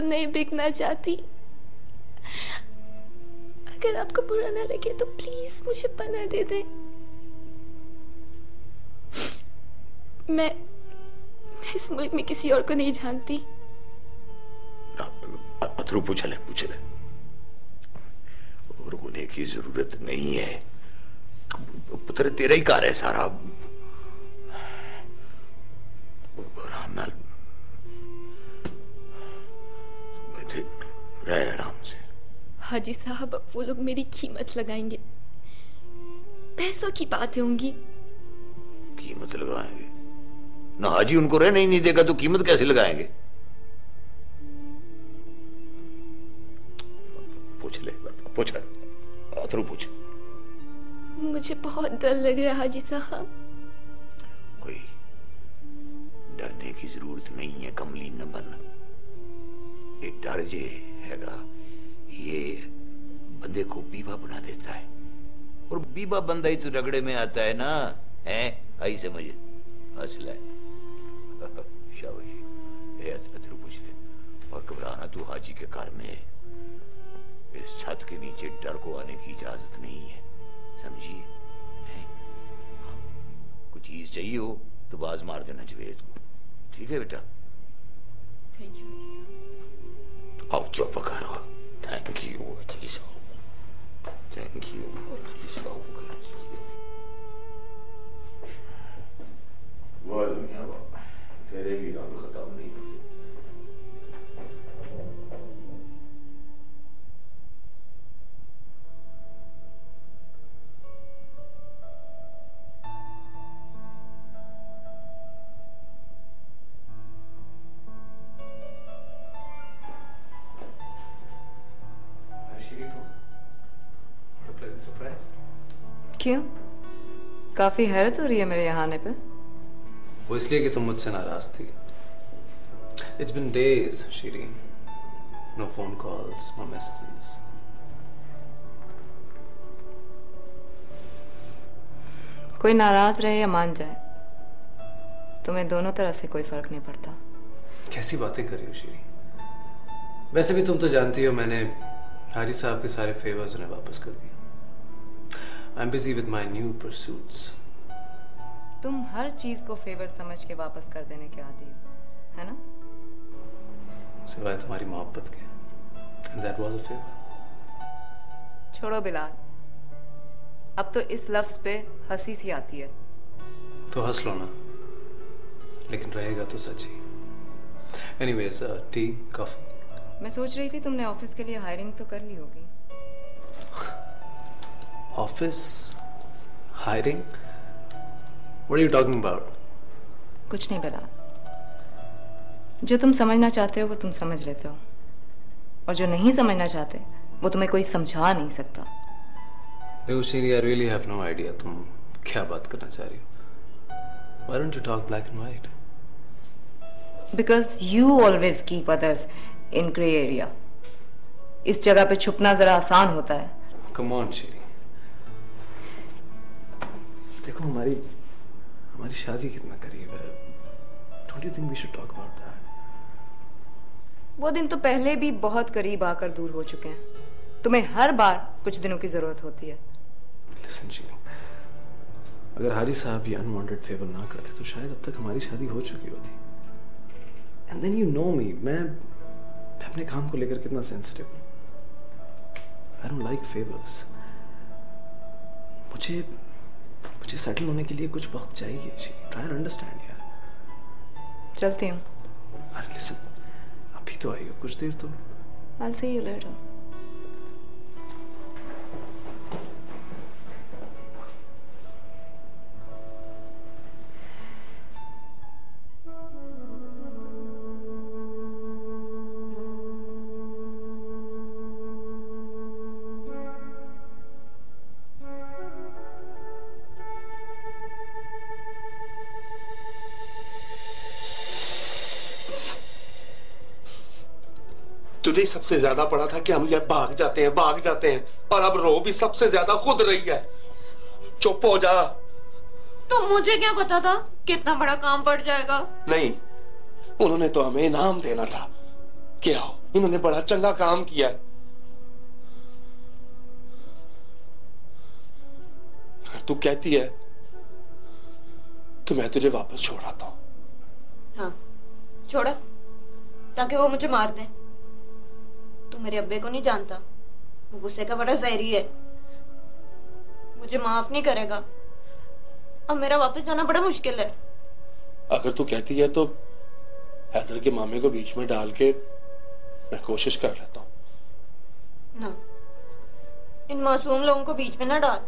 नहीं बिकना चाहती। अगर आपको बुरा ना लगे तो प्लीज मुझे पनाह दे दें। मैं इस मुल्क में किसी और को नहीं जानती। अथरू पूछ ले और होने की जरूरत नहीं है। पुत्र तेरा ही कार है सारा। आराम रहे आराम से। हाजी साहब अब वो लोग मेरी कीमत लगाएंगे। पैसों की बातें होंगी। कीमत लगाएंगे ना? हाजी उनको रहने ही नहीं देगा तो कीमत कैसे लगाएंगे? पूछ अथरू पूछ। मुझे बहुत डर लग रहा है हाजी साहब। कोई डरने की जरूरत नहीं है कमली, न बन। ये डर जे हैगा ये बंदे को बीबा बना देता है, और बीबा बंदा ही तो रगड़े में आता है ना। है आई समझ? हौसला शाबाशी। अथरू पूछ ले और घबराना तू। हाजी के घर में इस छत के नीचे डर को आने की इजाजत नहीं है, समझिए? कुछ चीज चाहिए हो तो बाज मार देना जवेद को, ठीक है बेटा? थैंक यू हाजी साहब। आओ चुप करो। थैंक यू हाजी साहब, थैंक यू हाजी साहब। वाह दुनिया वाह, तेरे भी रंग खत्म नहीं होते। क्यों? काफी हैरत हो रही है मेरे यहाँ आने पे। वो इसलिए कि तुम मुझसे नाराज थी। It's been days, Shireen. No phone calls, no messages. कोई नाराज रहे या मान जाए, तुम्हें दोनों तरह से कोई फर्क नहीं पड़ता। कैसी बातें कर रही हो शीरीन? वैसे भी तुम तो जानती हो मैंने हाजी साहब के सारे फेवर्स उन्हें वापस कर दिए। I'm busy with my new pursuits. तुम हर चीज को फेवर समझ के वापस कर देने के आदी हो, है ना? सिवाय तुम्हारी मोहब्बत के। And that was a favor. छोड़ो बिलाल, अब तो इस लफ्ज पे हंसी सी आती है। तो हंस लो ना, लेकिन रहेगा तो सच ही। Anyways, tea, coffee. मैं सोच रही थी तुमने ऑफिस के लिए हायरिंग तो कर ली होगी। Office hiring? What are you talking about? कुछ नहीं बिलाल, जो तुम समझना चाहते हो वो तुम समझ लेते हो, और जो नहीं समझना चाहते वो तुम्हें कोई समझा नहीं सकता। देखो शीरी, I really have no idea तुम क्या बात करना चाह रही हो। Why don't you talk black and white? Because you always keep others in gray area. इस जगह पे छुपना जरा आसान होता है। Come on शीरी, देखो हमारी शादी कितना करीब है। Don't you think we should talk about that? वो दिन तो पहले भी बहुत करीब आकर दूर हो चुके हैं। तुम्हें हर बार कुछ दिनों की जरूरत होती है। Listen शीरी, अगर हाजी साहब ये अनवांटेड फेवर ना करते तो शायद अब तक हमारी शादी हो चुकी होती। And then you know me, मैं अपने काम को लेकर कितना सेंसिटिव हूँ। I don't like favors. मुझे सेटल होने के लिए कुछ वक्त चाहिए। Try and understand यार। चलती हूँ। अरे listen, अभी तो आई हो, कुछ देर तो। I'll see you later. तुझे सबसे ज्यादा पड़ा था कि हम ये भाग जाते हैं, और अब रो भी सबसे ज्यादा खुद रही है। चुप हो जा। तो मुझे क्या पता था कितना बड़ा काम पड़ जाएगा। नहीं, उन्होंने तो हमें इनाम देना था। क्या हो, इन्होंने बड़ा चंगा काम किया है। अगर तू कहती है तो मैं तुझे वापस छोड़ आता हूं। हाँ छोड़ा, ताकि वो मुझे मार दे। तू मेरे अब्बे को नहीं जानता, वो गुस्से का बड़ा जहरी है, मुझे माफ नहीं करेगा। अब मेरा वापस जाना बड़ा मुश्किल है। अगर तू कहती है तो हैदर के मामे को बीच में डाल के मैं कोशिश कर लेता हूं। ना, इन मासूम लोगों को बीच में ना डाल।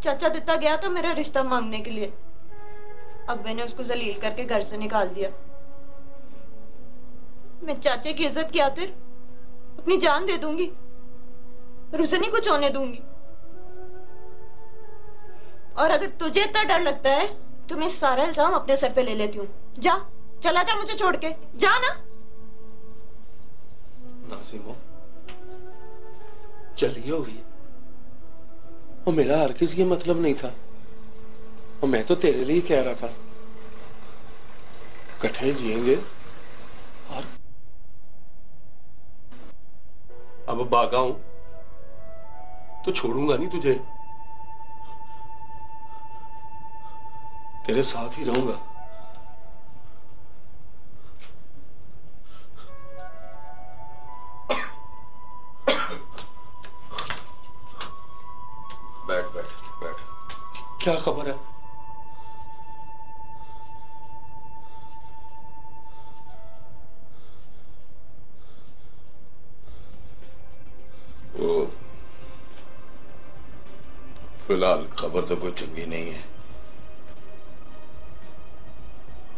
चाचा दिता गया था मेरा रिश्ता मांगने के लिए, अब मैंने उसको जलील करके घर से निकाल दिया। मैं चाचे की इज्जत की खातिर अपनी जान दे दूंगी और उसे नहीं कुछ होने दूंगी। और अगर तुझे इतना डर लगता है तो मैं सारा इल्जाम अपने सर पे ले लेती हूँ। जा, चला जा मुझे छोड़ के, जा ना। नाज़िमो, चली होगी। और मेरा हरगिज़ ये मतलब नहीं था, और मैं तो तेरे लिए कह रहा था इकट्ठे जिएंगे। और अब भागा हूं तो छोड़ूंगा नहीं तुझे, तेरे साथ ही रहूंगा। बैठ बैठ बैठ। क्या खबर है? वो फिलहाल खबर तो कोई चंगी नहीं है।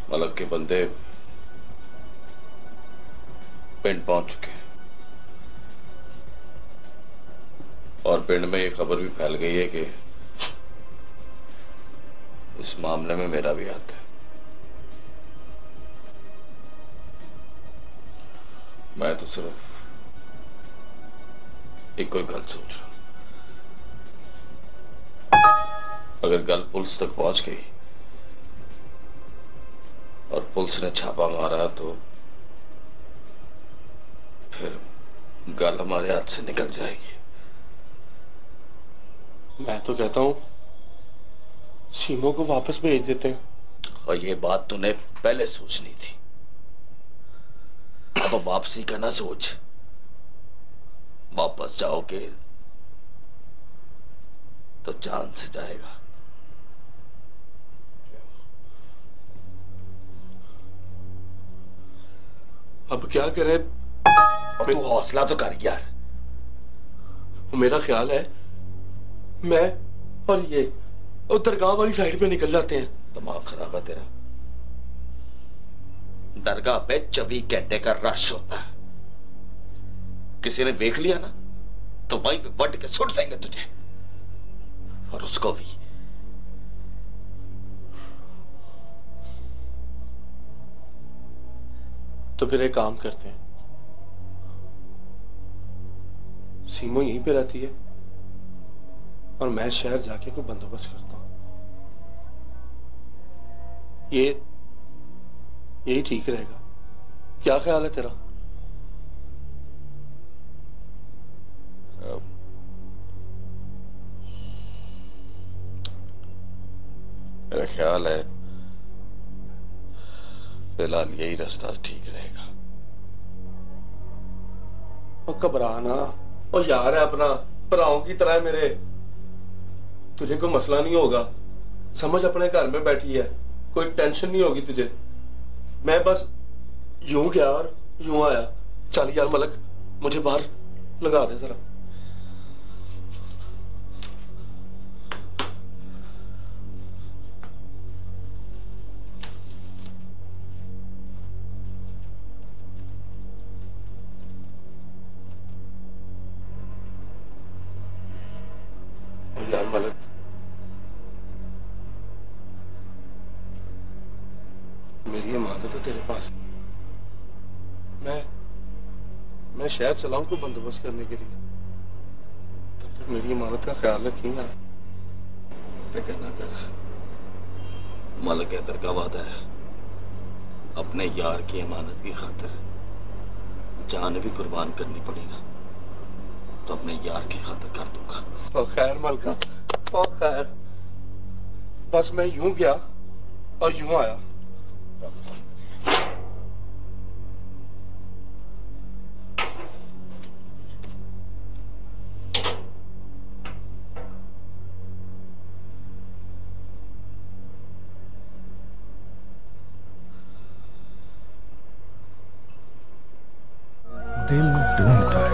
मलक के बंदे पिंड पहुंच चुके हैं और पिंड में ये खबर भी फैल गई है कि इस मामले में मेरा भी हाथ है। मैं तो सिर्फ एक कोई गल सोच रहा हूं। अगर गल पुलिस तक पहुंच गई और पुलिस ने छापा मारा तो फिर गल हमारे हाथ से निकल जाएगी। मैं तो कहता हूं सीमो को वापस भेज देते हैं। और ये बात तूने पहले सोचनी थी, अब वापसी का ना सोच। वापस जाओगे तो जान से जाएगा। अब क्या करें? और तू हौसला तो कर यार। मेरा ख्याल है मैं और ये दरगाह वाली साइड पे निकल जाते हैं। दिमाग खराब है तेरा। दरगाह पे 24 घंटे का रश होता है, किसी ने देख लिया ना तो वहीं पे वट के सुट देंगे तुझे और उसको भी। तो फिर एक काम करते हैं, सीमो यहीं पे रहती है और मैं शहर जाके कोई बंदोबस्त करता हूं। यही ठीक रहेगा। क्या ख्याल है तेरा? मेरा ख्याल है फिलहाल यही रास्ता ठीक रहेगा। और घबराना और यार है अपना भराओं की तरह मेरे, तुझे कोई मसला नहीं होगा। समझ अपने घर में बैठी है, कोई टेंशन नहीं होगी तुझे। मैं बस यूं गया और यूं आया। चल यार मलक, मुझे बाहर लगा दे जरा। यार मलक, मेरी अमानत है तेरे पास। मैं शहर चलाऊं कोई बंदोबस्त करने के लिए, तब तक मेरी अमानत का ख्याल रखिएगा। फिक्र ना कर, मलक हैदर का वादा है अपने यार की अमानत की खातिर जान भी कुर्बान करनी पड़ी ना तो अपने यार की खातिर कर दूंगा। ओ खैर मलका, ओ खैर, बस मैं यूं गया और यूं आया। दिल ढूंढता